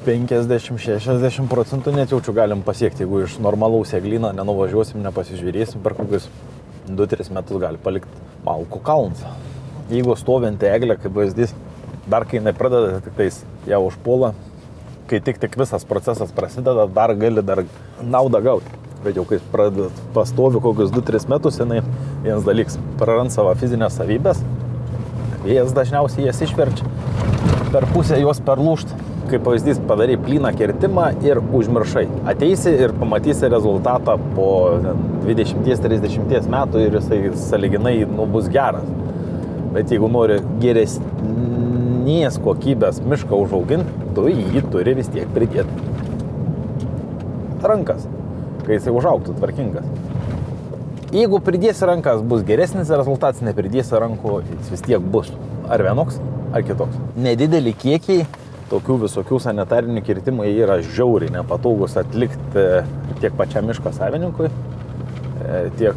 50-60% net jaučiu galim pasiekti, jeigu iš normalaus eglyno nenuvažiuosim, nepasižiūrėsim, per kokius 2-3 metus gali palikti Malkų kalnas. Jeigu stovinti eglė, kaip pavyzdys, dar kai jinai pradeda, tik tais ją užpuola, kai tik visas procesas prasideda, dar gali naudą gauti. Bet jau kai pradeda pastovi kokius 2-3 metus, jinai vienas dalykas prarand savo fizinės savybės, vėjas dažniausiai jas išverčia, per pusę jos perlūžt. Kaip pavyzdys, padarai plyną kirtimą ir užmiršai. Ateisi ir pamatysi rezultatą po 20-30 metų ir jisai sąlyginai bus geras. Bet jeigu nori geresnės kokybės mišką užauginti, tu jį turi vis tiek pridėti rankas, kai jisai užaugtų tvarkingas. Jeigu pridėsi rankas, bus geresnis rezultatas, nepridėsi rankų, jis vis tiek bus ar vienoks, ar kitoks. Nedideli kiekiai tokių visokių sanitarinių kirtimų yra žiauriai nepatogus atlikti tiek pačiam miško savininkui, tiek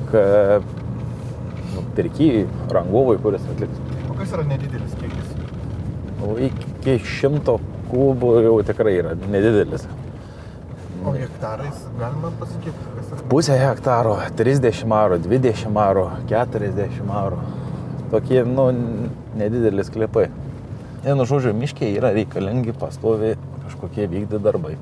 pirkėjui, rangovui, kuris atliks. O kas yra nedidelis kiekis? Iki 100 kubų jau tikrai yra nedidelis. O hektarais galima pasakyti, kas yra? Pusę hektaro, 30 arų, 20 arų, 40 arų. Tokie, nedidelis sklypai. Vienu žodžiu, miškiai yra reikalingi pastoviai kažkokie vykdyti darbai.